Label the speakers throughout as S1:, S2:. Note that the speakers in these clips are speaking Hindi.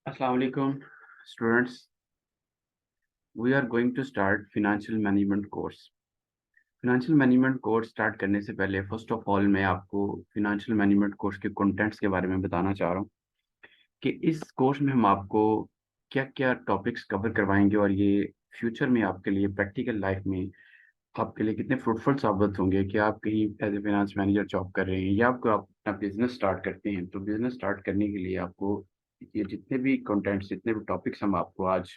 S1: Assalamu alaikum, students. We are going to start financial management course. Financial management course start करने से पहले फर्स्ट ऑफ ऑल मैं आपको फाइनेंशियल मैनेजमेंट कोर्स के कंटेंट्स के बारे में बताना चाह रहा हूँ कि इस कोर्स में हम आपको क्या क्या टॉपिक्स कवर करवाएंगे और ये फ्यूचर में आपके लिए प्रैक्टिकल लाइफ में आपके लिए कितने फ्रूटफुल साबित होंगे कि आप कहीं as a finance manager job कर रहे हैं या आपको आप अपना बिजनेस स्टार्ट करते हैं। तो बिजनेस स्टार्ट करने के लिए आपको ये जितने भी कंटेंट्स जितने भी टॉपिक्स हम आपको आज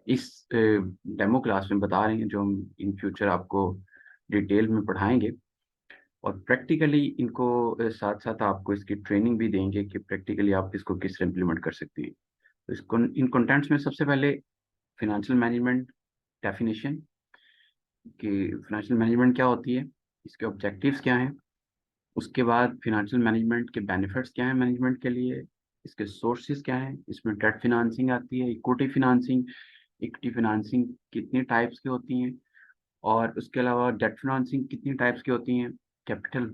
S1: इस डेमो क्लास में बता रहे हैं जो हम इन फ्यूचर आपको डिटेल में पढ़ाएंगे और प्रैक्टिकली इनको साथ साथ आपको इसकी ट्रेनिंग भी देंगे कि प्रैक्टिकली आप इसको किस तरह इम्प्लीमेंट कर सकते हैं। तो इसको इन कंटेंट्स में सबसे पहले फिनेंशियल मैनेजमेंट डेफिनेशन कि फिनेंशियल मैनेजमेंट क्या होती है, इसके ऑब्जेक्टिव्स क्या हैं, उसके बाद फिनेंशियल मैनेजमेंट के बेनिफिट्स क्या हैं मैनेजमेंट के लिए, इसके सोर्सेज क्या हैं, इसमें डेट फिनांसिंग आती है, इक्विटी फिनांसिंग कितनी टाइप्स की होती हैं और उसके अलावा डेट फिनांसिंग कितनी टाइप्स की होती हैं, कैपिटल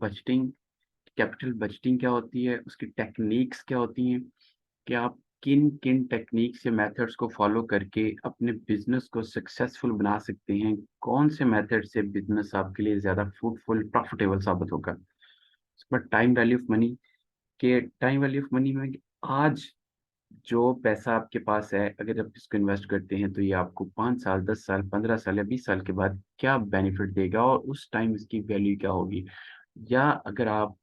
S1: बजटिंग क्या होती है, उसकी टेक्निक्स क्या होती हैं कि आप किन किन टेक्निक्स या मेथड्स को फॉलो करके अपने बिजनेस को सक्सेसफुल बना सकते हैं, कौन से मेथड से बिजनेस आपके लिए ज़्यादा फ्रूटफुल प्रॉफिटेबल साबित होगा। उसके बाद टाइम वैल्यू ऑफ मनी के टाइम वैल्यू ऑफ मनी में आज जो पैसा आपके पास है अगर आप इसको इन्वेस्ट करते हैं तो ये आपको 5 साल 10 साल 15 साल या 20 साल के बाद क्या बेनिफिट देगा और उस टाइम इसकी वैल्यू क्या होगी। या अगर आप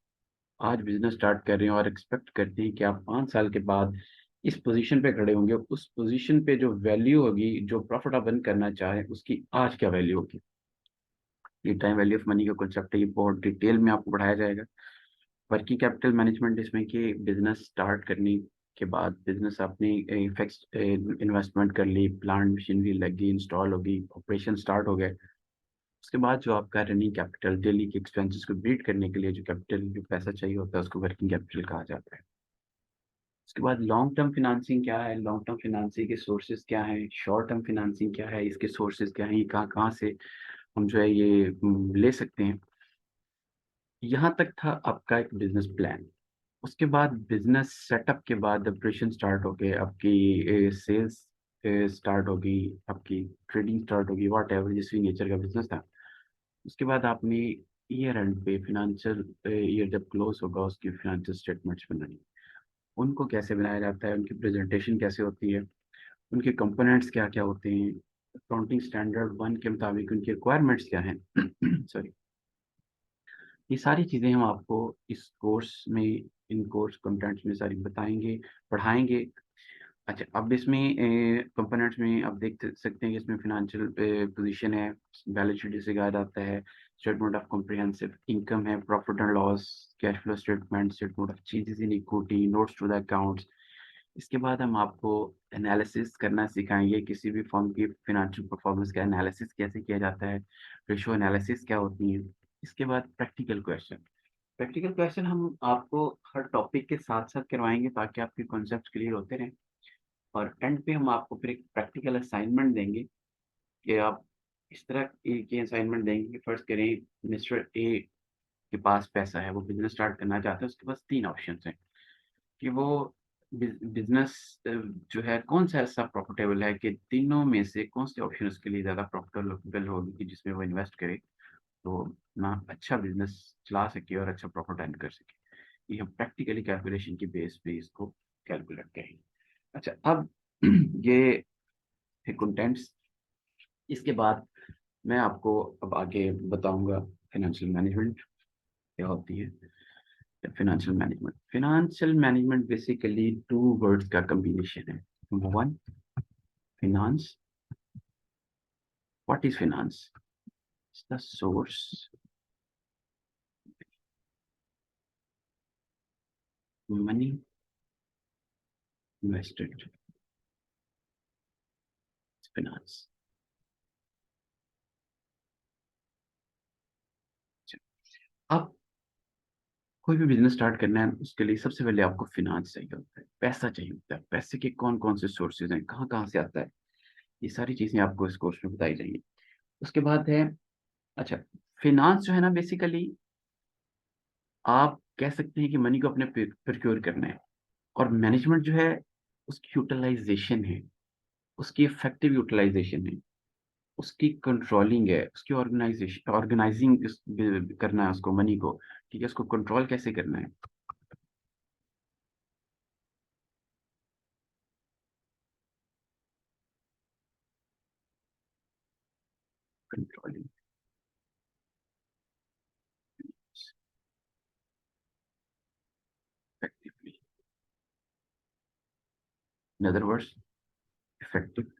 S1: आज बिजनेस स्टार्ट कर रहे हैं और एक्सपेक्ट करते हैं कि आप 5 साल के बाद इस पोजीशन पे खड़े होंगे, उस पोजीशन पे जो वैल्यू होगी जो प्रॉफिट आप अर्न करना चाहें उसकी आज क्या वैल्यू होगी। ये टाइम वैल्यू ऑफ मनी का कॉन्सेप्ट है, ये बहुत डिटेल में आपको पढ़ाया जाएगा। वर्किंग कैपिटल मैनेजमेंट इसमें कि बिजनेस स्टार्ट करने के बाद बिजनेस आपने फिक्स इन्वेस्टमेंट कर ली, प्लांट मशीनरी लगी, इंस्टॉल होगी, ऑपरेशन स्टार्ट हो गए। उसके बाद जो आपका रनिंग कैपिटल डेली के एक्सपेंसेस को बीट करने के लिए जो कैपिटल जो पैसा चाहिए होता है उसको वर्किंग कैपिटल कहा जाता है। उसके बाद लॉन्ग टर्म फिनांसिंग क्या है, लॉन्ग टर्म फिनांसिंग के सोर्सेज क्या है, शॉर्ट टर्म फिनांसिंग क्या है, इसके सोर्सेज क्या है, ये कहाँ कहाँ से हम जो है ये ले सकते हैं। यहाँ तक था आपका एक बिजनेस प्लान। उसके बाद बिजनेस सेटअप के बाद ऑपरेशन स्टार्ट हो गए, आपकी सेल्स स्टार्ट होगी, आपकी ट्रेडिंग स्टार्ट होगी, वॉट एवर जिस भी नेचर का बिजनेस था। उसके बाद आपने ईयर एंड पे फिनेंशियल ईयर जब क्लोज होगा उसकी फिनेंशियल स्टेटमेंट्स बनानी। उनको कैसे बनाया जाता है, उनकी प्रेजेंटेशन कैसे होती है, उनके कंपोनेंट्स क्या क्या होते हैं, अकाउंटिंग स्टैंडर्ड 1 के मुताबिक उनकी रिक्वायरमेंट्स क्या हैं सॉरी, ये सारी चीज़ें हम आपको इस कोर्स में इन कोर्स कंटेंट्स में सारी बताएंगे, पढ़ाएंगे। अच्छा, अब इसमें कंपोनेंट्स में आप देख सकते हैं कि इसमें फिनेंशियल पोजीशन है, बैलेंस शीट जिसे कहा जाता है, स्टेटमेंट ऑफ कॉम्प्रिहेंसिव इनकम है, profit and loss, cash flow statement, statement of changes in equity, notes to the accounts. इसके बाद हम आपको एनालिसिस करना सिखाएंगे, किसी भी फर्म की फिनेंशियल परफॉर्मेंस का एनालिसिस कैसे किया जाता है, रेशो एनालिसिस क्या होती है। इसके बाद प्रैक्टिकल क्वेश्चन हम आपको हर टॉपिक के साथ साथ करवाएंगे ताकि आपके कॉन्सेप्ट क्लियर होते रहें। और एंड पे हम आपको फिर एक प्रैक्टिकल असाइनमेंट देंगे कि आप इस तरह की असाइनमेंट देंगे कि फर्स्ट करें मिस्टर ए के पास पैसा है, वो बिजनेस स्टार्ट करना चाहता है, उसके पास 3 ऑप्शन हैं कि वो बिजनेस जो है कौन सा ऐसा प्रॉफिटेबल है कि तीनों में से कौन से ऑप्शन उसके लिए ज़्यादा प्रॉफिटेबल होगी कि जिसमें वो इन्वेस्ट करे तो ना अच्छा बिजनेस चला सके और अच्छा प्रॉफिट अर्न कर सके। ये हम प्रैक्टिकली कैलकुलेशन की बेस पे इसको कैलकुलेट करेंगे। अच्छा, अब ये थे कंटेंट्स। इसके बाद मैं आपको अब आगे बताऊंगा फाइनेंशियल मैनेजमेंट क्या होती है। फाइनेंशियल मैनेजमेंट बेसिकली 2 वर्ड्स का कॉम्बिनेशन है। Number 1 finance. What is finance? It's the source money invested, finance. अब कोई भी बिजनेस स्टार्ट करना है उसके लिए सबसे पहले आपको फिनांस चाहिए होता है, पैसा चाहिए होता है। पैसे के कौन कौन से सोर्सेज हैं, कहाँ कहाँ से आता है, ये सारी चीजें आपको इस कोर्स में बताई जाएंगी। उसके बाद है, अच्छा, फिनांस जो है ना बेसिकली आप कह सकते हैं कि मनी को अपने प्रिक्योर करना है और मैनेजमेंट जो है उसकी यूटिलाइजेशन है, उसकी इफेक्टिव यूटिलाइजेशन है, उसकी कंट्रोलिंग है, उसकी ऑर्गेनाइजिंग करना है उसको, मनी को, ठीक है, उसको कंट्रोल कैसे करना है। Controlling effectively, in other words effective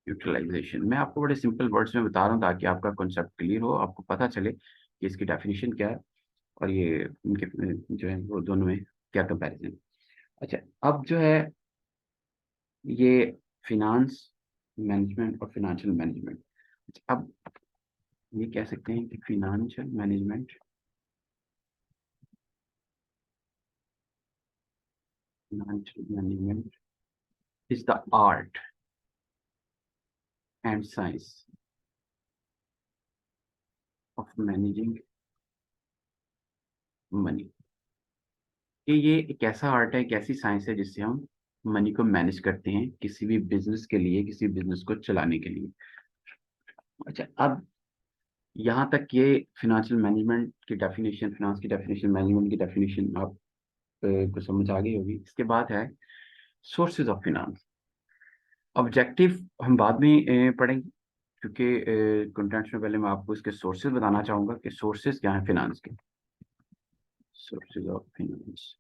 S1: utilisation. मैं आपको बड़े सिंपल वर्ड्स में बता रहा हूँ ताकि आपका कॉन्सेप्ट क्लियर हो, आपको पता चले कि इसकी डेफिनेशन क्या है और ये इनके जो है वो दोनों में क्या कंपैरिजन। अच्छा, अब जो है ये फिनांस मैनेजमेंट और फिनेंशियल मैनेजमेंट, अब ये कह सकते हैं कि financial management, financial management is the art and science of managing money। कि ये एक ऐसा आर्ट है, एक ऐसी साइंस है जिससे हम मनी को मैनेज करते हैं किसी भी बिजनेस के लिए, किसी बिजनेस को चलाने के लिए। अच्छा, अब यहाँ तक ये फिनेंशियल मैनेजमेंट की डेफिनेशन, फिनांस की डेफिनेशन, मैनेजमेंट की डेफिनेशन आप को समझ आ गई होगी। इसके बाद है सोर्सेज ऑफ फिनांस। ऑब्जेक्टिव हम बाद में पढ़ेंगे, क्योंकि कंटेंट्स में पहले मैं आपको इसके सोर्सेज बताना चाहूंगा कि सोर्सेज क्या है फिनांस के। सोर्सेज ऑफ फिनांस,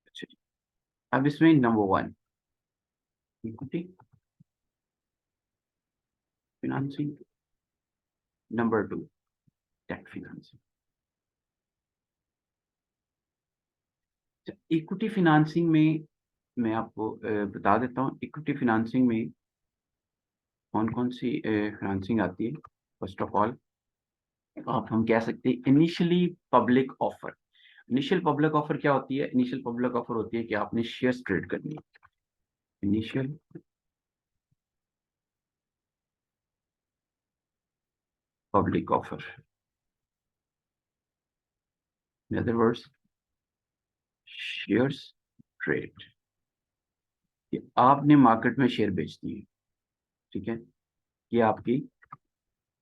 S1: अच्छा, अब इसमें number one equity financing, number two debt financing. Equity financing में मैं आपको बता देता हूँ, इक्विटी फिनांसिंग में कौन कौन सी फिनांसिंग आती है। फर्स्ट ऑफ ऑल आप हम कह सकते हैं initially public offer. Initial public offer क्या होती है? इनिशियल पब्लिक ऑफर होती है कि आपने शेयर्स ट्रेड करनी है। इनिशियल पब्लिक ऑफर, इन अदर वर्ड्स शेयर्स ट्रेड, कि आपने मार्केट में शेयर बेच दिए, ठीक है, ये आपकी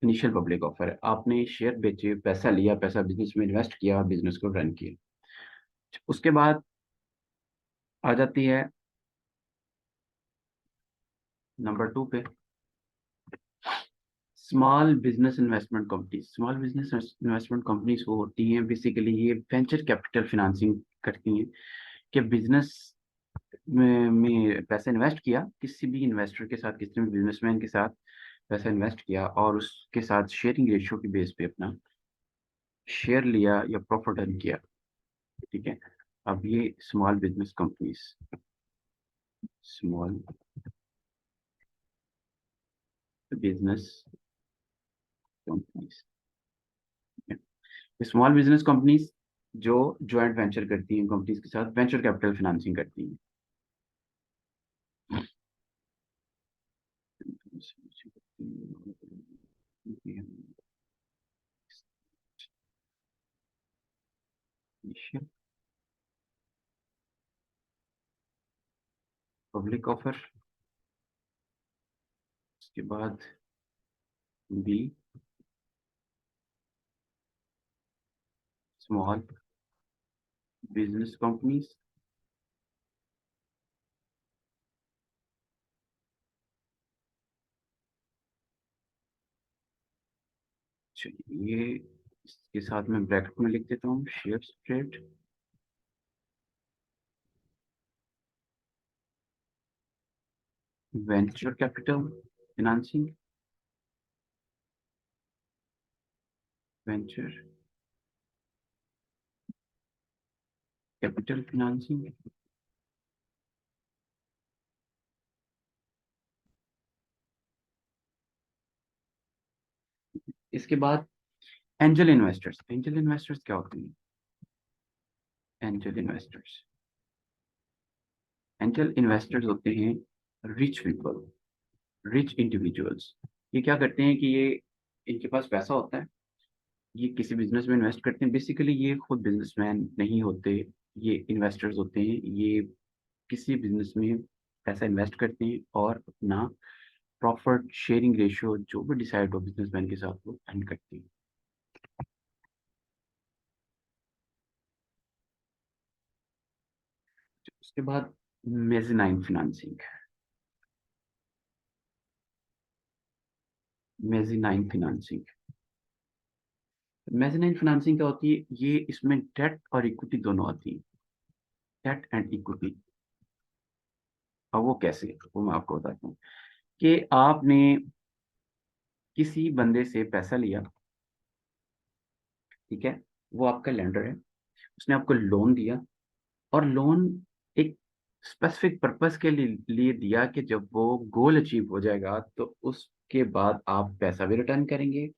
S1: इनिशियल पब्लिक ऑफर है। आपने शेयर बेचे, पैसा लिया, पैसा बिजनेस में इन्वेस्ट किया, बिजनेस को रन किया। उसके बाद आ जाती है नंबर टू पे, small business investment companies. Small business investment companies वो होती हैं बेसिकली, ये वेंचर कैपिटल फिनांसिंग करती हैं, कि बिजनेस में पैसा इन्वेस्ट किया, किसी भी इन्वेस्टर के साथ, किसी भी बिजनेसमैन के साथ पैसा इन्वेस्ट किया और उसके साथ शेयरिंग रेशियो की बेस पे अपना शेयर लिया या प्रॉफिट अर्न किया, ठीक है। अब ये small business companies, small business companies, small business companies जो ज्वाइंट वेंचर करती हैं कंपनीज के साथ, वेंचर कैपिटल फिनांसिंग करती हैं। पब्लिक ऑफर, उसके बाद बी स्मॉल बिजनेस कंपनीज, ये इसके साथ में ब्रैकेट में लिख देता हूँ, share trade, venture capital financing, venture capital financing. इसके बाद एंजल इन्वेस्टर्स। एंजल इन्वेस्टर्स क्या होते हैं? एंजल इन्वेस्टर्स, एंजल इन्वेस्टर्स होते हैं रिच पीपल, रिच इंडिविजुअल्स। ये क्या करते हैं कि ये, इनके पास पैसा होता है, ये किसी बिजनेस में इन्वेस्ट करते हैं। बेसिकली ये खुद बिजनेसमैन नहीं होते, ये इन्वेस्टर्स होते हैं, ये किसी बिजनेस में पैसा इन्वेस्ट करते हैं और अपना प्रॉफिट शेयरिंग रेशियो जो भी डिसाइड हो बिजनेसमैन के साथ वो एंड करते हैं। उसके बाद मेज़नाइन फाइनेंसिंग। मेज़नाइन फाइनेंसिंग मेज़नाइन फाइनेंसिंग क्या होती है? ये इसमें डेट और इक्विटी दोनों आती है। Debt and equity. अब वो कैसे, वो मैं आपको बताता हूँ कि आपने किसी बंदे से पैसा लिया, ठीक है, वो आपका लेंडर है, उसने आपको लोन दिया, और लोन एक स्पेसिफिक पर्पस के लिए दिया कि जब वो गोल अचीव हो जाएगा तो उसके बाद आप पैसा भी रिटर्न करेंगे,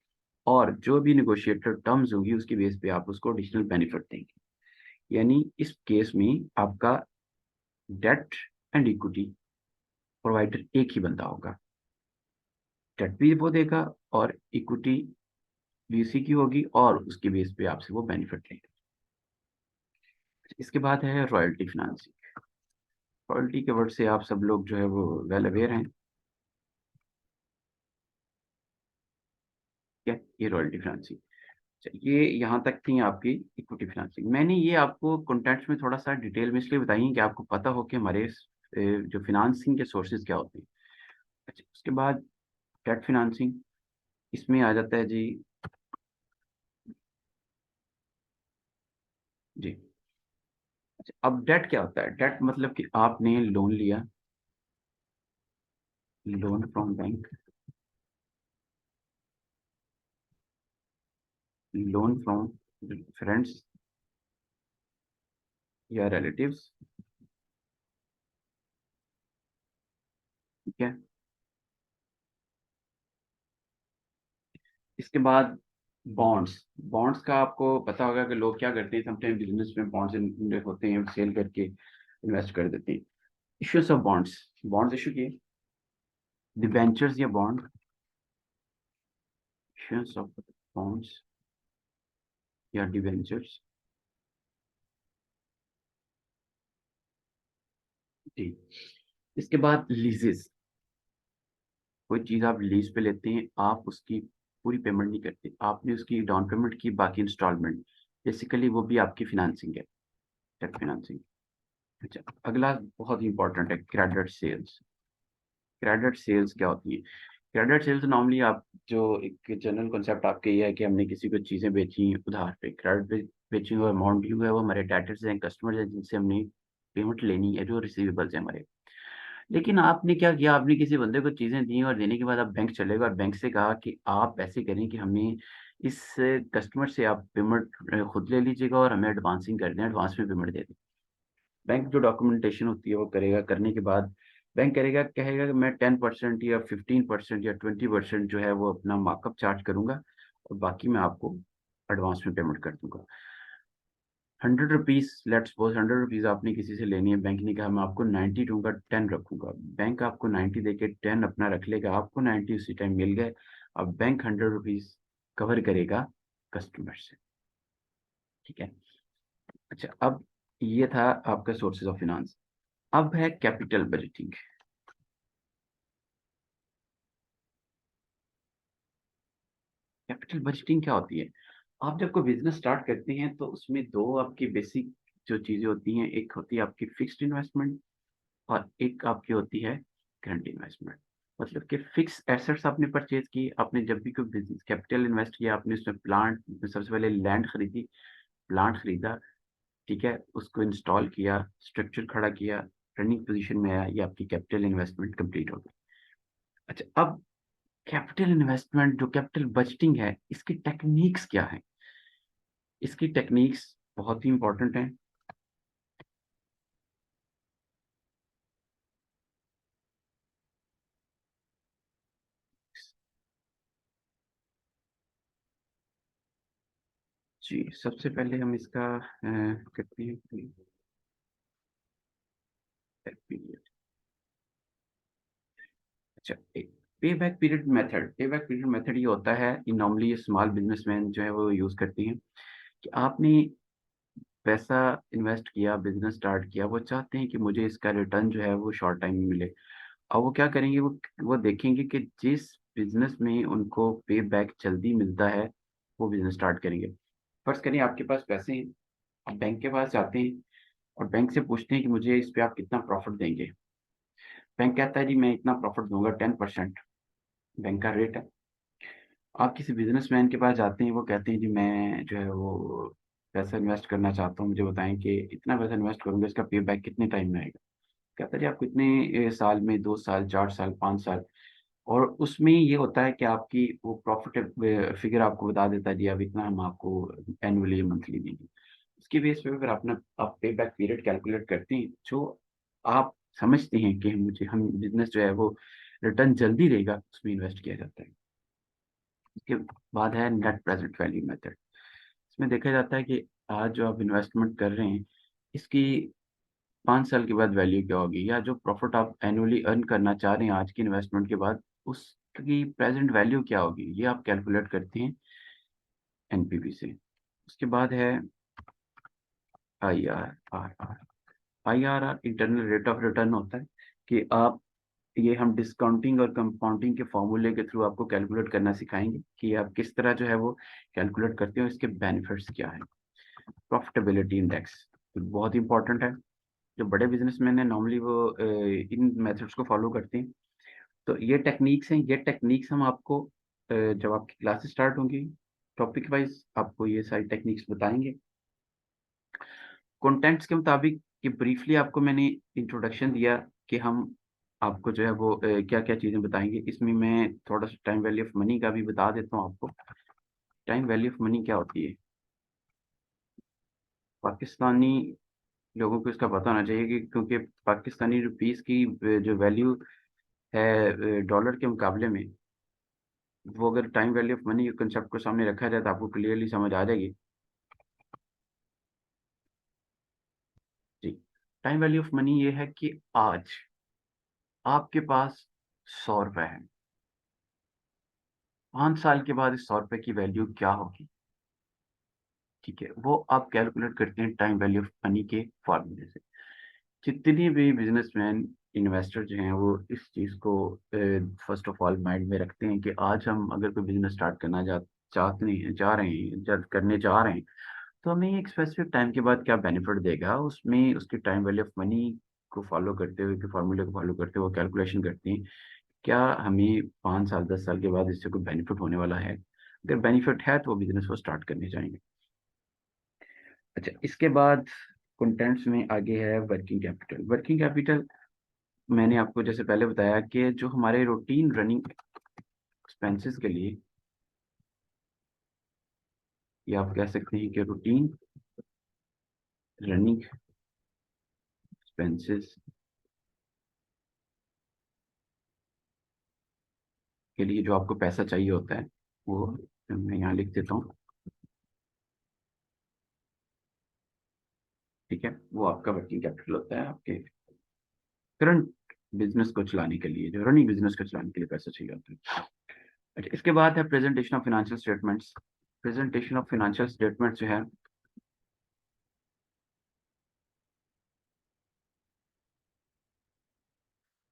S1: और जो भी निगोशिएटेड टर्म्स होंगी उसकी बेस पे आप उसको एडिशनल बेनिफिट देंगे। यानी इस केस में आपका डेट एंड इक्विटी प्रोवाइडर एक ही बंदा होगा। डेट भी वो देगा और इक्विटी भी उसी की होगी, और उसकी बेस पे आपसे वो बेनिफिट लेंगे। इसके बाद है रॉयल्टी फाइनेंसिंग। रॉयल्टी के वर्ड से आप सब लोग जो है वो वेल अवेयर हैं, क्या ये रॉयल्टी फाइनेंसिंग। ये यहाँ तक थी आपकी इक्विटी फाइनेंसिंग। मैंने ये आपको कॉन्टेक्स्ट में थोड़ा सा डिटेल में इसलिए बताई कि आपको पता हो कि हमारे जो फिनांसिंग के सोर्सेज क्या होते हैं। अच्छा, उसके बाद डेट फिनांसिंग, इसमें आ जाता है जी। जी। अच्छा, अब डेट क्या होता है? डेट मतलब कि आपने लोन लिया, loan from bank, loan from friends या रिलेटिव्स, ठीक है। इसके बाद बॉन्ड्स। बॉन्ड्स का आपको पता होगा कि लोग क्या करते हैं, समटाइम बिजनेस में बॉन्ड्स होते हैं, सेल करके इन्वेस्ट कर देते हैं। Issues of bonds, bonds issue किए, डिबेंचर्स या बॉन्ड, इश्यूज ऑफ बॉन्ड्स या डिबेंचर्स। जी। इसके बाद लीजेस। कोई चीज़ आप लीज पे लेते हैं, आप उसकी पूरी पेमेंट नहीं करते, आपने उसकी डाउन पेमेंट की, बाकी इंस्टॉलमेंट, बेसिकली वो भी आपकी फिनेंसिंग है, डेट फिनेंसिंग। अच्छा, अगला बहुत ही इंपॉर्टेंट है क्रेडिट सेल्स। क्रेडिट सेल्स क्या होती है? क्रेडिट सेल्स नॉर्मली आप जो एक जनरल कॉन्सेप्ट आपके ये है कि हमने किसी को चीज़ें बेची उधार पे, क्रेडिट पे बेची हुआ अमाउंट ड्यू है, वो हमारे डेटर्स हैं, कस्टमर्स हैं, जिनसे हमने पेमेंट लेनी है, जो रिसीवेबल्स हैं हमारे। लेकिन आपने क्या किया, आपने किसी बंदे को चीज़ें दी और देने के बाद आप बैंक चले गए और बैंक से कहा कि आप ऐसे करें कि हमें इस कस्टमर से आप पेमेंट खुद ले लीजिएगा और हमें एडवांसिंग कर दें, एडवांस में पेमेंट दे दें। बैंक जो डॉक्यूमेंटेशन होती है वो करेगा, करने के बाद बैंक करेगा, कहेगा कि मैं 10% या 15% या 20% जो है वो अपना मार्कअप चार्ज करूंगा, और बाकी मैं आपको एडवांस में पेमेंट कर दूंगा। 100 रुपीज़, लेट्स सपोज 100 रुपीज़ आपने किसी से लेनी है, बैंक ने कहा मैं आपको 90 दूंगा, 10 रखूंगा। बैंक आपको 90 देके 10 अपना रख लेगा, आपको 90 उसी टाइम मिल गए। अब बैंक 100 रुपीज़ कवर करेगा कस्टमर से, ठीक है। अच्छा, अब ये था आपका सोर्सेज ऑफ फिनांस। अब है कैपिटल बजटिंग। कैपिटल बजटिंग क्या होती है? आप जब कोई बिजनेस स्टार्ट करते हैं तो उसमें दो आपकी बेसिक जो चीजें होती हैं, एक होती है आपकी फिक्स्ड इन्वेस्टमेंट, और एक आपकी होती है करंट इन्वेस्टमेंट। मतलब कि फिक्स एसेट्स आपने परचेज की, आपने जब भी कोई बिजनेस कैपिटल इन्वेस्ट किया, आपने उसमें प्लांट, सबसे पहले लैंड खरीदी, प्लांट खरीदा, ठीक है, उसको इंस्टॉल किया, स्ट्रक्चर खड़ा किया, रनिंग पोजीशन में आया, ये आपकी कैपिटल इन्वेस्टमेंट कंप्लीट हो गई। अच्छा, अब कैपिटल इन्वेस्टमेंट जो कैपिटल बजटिंग है, इसकी टेक्निक्स क्या है? इसकी टेक्निक्स बहुत ही इंपॉर्टेंट हैं। जी, सबसे पहले हम इसका करते हैं पीरियड। अच्छा, एक पे बैक पीरियड मेथड। पे बैक पीरियड मेथड ये होता है, ये नॉर्मली ये स्मॉल बिजनेसमैन जो है वो यूज करती हैं, कि आपने पैसा इन्वेस्ट किया, बिजनेस स्टार्ट किया, वो चाहते हैं कि मुझे इसका रिटर्न जो है वो शॉर्ट टाइम में मिले। अब वो क्या करेंगे, वो देखेंगे कि जिस बिजनेस में उनको पे बैक जल्दी मिलता है, वो बिजनेस स्टार्ट करेंगे। फर्ज करिए आपके पास पैसे हैं, आप बैंक के पास जाते हैं और बैंक से पूछते हैं कि मुझे इस पे आप कितना प्रॉफिट देंगे। बैंक कहता है जी मैं इतना प्रॉफिट दूंगा, 10%। बैंक का रेट है। आप किसी बिजनेसमैन के पास जाते हैं, वो कहते हैं जी मैं जो है वो पैसा इन्वेस्ट करना चाहता हूँ, मुझे बताएं कि इतना पैसा इन्वेस्ट करूंगा, इसका पे बैक कितने टाइम में आएगा। कहता है जी आपको इतने साल में, 2 साल, 4 साल, 5 साल। और उसमें ये होता है कि आपकी वो प्रॉफिट फिगर आपको बता देता है जी अब इतना हम आपको एनुअली मंथली देंगे। उसकी बेस पे फिर अपना आप पे बैक पीरियड कैलकुलेट करते हैं, जो आप समझते हैं कि मुझे हम बिजनेस जो है वो रिटर्न जल्दी देगा, उसमें इन्वेस्ट किया जाता है। इसके बाद है नेट प्रेजेंट वैल्यू मेथड। इसमें देखा जाता है कि आज जो आप इन्वेस्टमेंट कर रहे हैं, इसकी 5 साल के बाद वैल्यू क्या होगी, या जो प्रॉफिट आप एनुअली अर्न करना चाह रहे हैं आज की इन्वेस्टमेंट के बाद, उसकी प्रेजेंट वैल्यू क्या होगी, ये आप कैलकुलेट करते हैं एनपीवी से। उसके बाद है IRR. IRR internal rate of return होता है कि आप, ये हम डिस्काउंटिंग और कंपाउंडिंग के फॉर्मूले के थ्रू आपको कैलकुलेट करना सिखाएंगे कि आप किस तरह जो है वो कैलकुलेट करते हो, इसके बेनिफिट्स क्या है। प्रॉफिटेबिलिटी इंडेक्स बहुत इंपॉर्टेंट है। जो बड़े बिजनेसमैन हैं नॉर्मली वो इन मेथड्स को फॉलो करते हैं। तो ये टेक्निक्स हैं, ये टेक्निक्स हम आपको जब आपकी क्लासेस स्टार्ट होंगी, टॉपिक वाइज आपको ये सारी टेक्निक्स बताएंगे। कंटेंट्स के मुताबिक कि ब्रीफली आपको मैंने इंट्रोडक्शन दिया कि हम आपको जो है वो क्या क्या चीज़ें बताएंगे। इसमें मैं थोड़ा सा टाइम वैल्यू ऑफ मनी का भी बता देता हूँ आपको। टाइम वैल्यू ऑफ मनी क्या होती है, पाकिस्तानी लोगों को इसका पता होना चाहिए कि क्योंकि पाकिस्तानी रुपीस की जो वैल्यू है डॉलर के मुकाबले में, वो अगर टाइम वैल्यू ऑफ मनी के कंसेप्ट को सामने रखा जाए तो आपको क्लियरली समझ आ जाएगी। जी, टाइम वैल्यू ऑफ मनी ये है कि आज आपके पास 100 रुपए है, 5 साल के बाद इस 100 रुपए की वैल्यू क्या होगी। ठीक है, वो आप कैलकुलेट करते हैं टाइम वैल्यू ऑफ मनी के फॉर्मूले से। जितने भी बिजनेसमैन, इन्वेस्टर जो हैं, वो इस चीज़ को फर्स्ट ऑफ ऑल माइंड में रखते हैं कि आज हम अगर कोई बिजनेस स्टार्ट करना चाहते हैं, चाह रहे हैं, जब करने चाह रहे हैं, तो हमें एक स्पेसिफिक टाइम के बाद क्या बेनिफिट देगा, उसमें उसकी टाइम वैल्यू ऑफ मनी को फॉलो करते हुए, के फार्मूले को फॉलो करते हुए कैलकुलेशन करते हैं, क्या हमें 5 साल, 10 साल के बाद इससे कोई बेनिफिट होने वाला है। अगर बेनिफिट है तो वो बिजनेस को स्टार्ट करने चाहेंगे। अच्छा, इसके बाद कंटेंट्स में आगे है वर्किंग कैपिटल। वर्किंग कैपिटल मैंने आपको जैसे पहले बताया कि जो हमारे रूटीन रनिंग एक्सपेंसेस के लिए, या आप कह सकते हैं कि रूटीन रनिंग एक्सपेंसेस के लिए जो आपको पैसा चाहिए होता है, वो मैं यहाँ लिख देता हूँ। ठीक है, वो आपका वर्किंग कैपिटल होता है, आपके करंट बिजनेस को चलाने के लिए, जो रनिंग बिजनेस को चलाने के लिए पैसा चाहिए होता है। अच्छा, इसके बाद है presentation of financial statements. Presentation of financial statements जो है,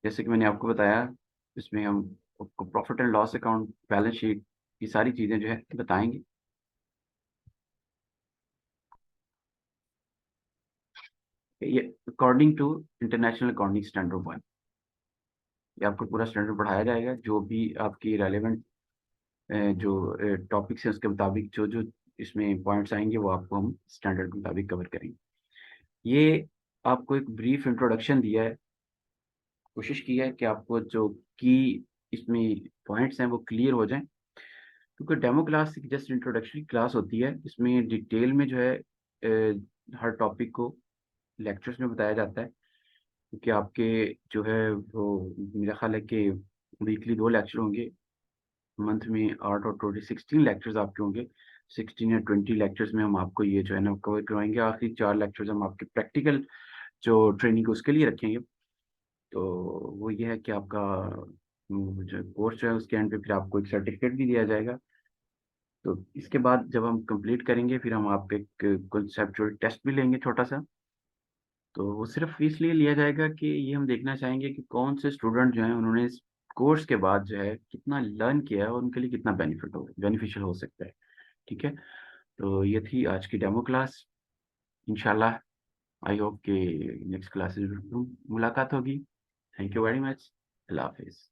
S1: जैसे कि मैंने आपको बताया, इसमें हम आपको profit and loss account, balance sheet, ये सारी चीज़ें जो है बताएंगे। ये according to international accounting standard 1, ये आपको पूरा स्टैंडर्ड पढ़ाया जाएगा। जो भी आपकी रेलेवेंट जो टॉपिक्स हैं उसके मुताबिक जो जो इसमें पॉइंट्स आएंगे, वो आपको हम स्टैंडर्ड के मुताबिक कवर करेंगे। ये आपको एक ब्रीफ इंट्रोडक्शन दिया है, कोशिश की है कि आपको जो की इसमें पॉइंट्स हैं वो क्लियर हो जाएं। क्योंकि डेमो क्लास एक जस्ट इंट्रोडक्टरी क्लास होती है, इसमें डिटेल में जो है हर टॉपिक को लेक्चर्स में बताया जाता है। क्योंकि आपके जो है वो, मेरा ख्याल है कि वीकली 2 लेक्चर होंगे, मंथ में 8 और 20, 16 लेक्चर्स आपके होंगे। 16 या 20 लेक्चर्स में हम आपको ये जो है ना कवर करवाएंगे। आखिरी 4 लेक्चर्स हम आपके प्रैक्टिकल जो ट्रेनिंग उसके लिए रखेंगे। तो वो ये है कि आपका जो कोर्स है उसके एंड पे फिर आपको एक सर्टिफिकेट भी दिया जाएगा। तो इसके बाद जब हम कंप्लीट करेंगे फिर हम आपका एक कॉन्सेप्चुअल टेस्ट भी लेंगे छोटा-सा। तो वो सिर्फ़ इसलिए लिया जाएगा कि ये हम देखना चाहेंगे कि कौन से स्टूडेंट जो हैं उन्होंने इस कोर्स के बाद जो है कितना लर्न किया है और उनके लिए कितना बेनिफिशियल हो सकता है। ठीक है? तो ये थी आज की डेमो क्लास। इंशाल्लाह आई होप कि नेक्स्ट क्लासेस में मुलाकात होगी। Thank you very much. अल्लाह हाफ़िज़।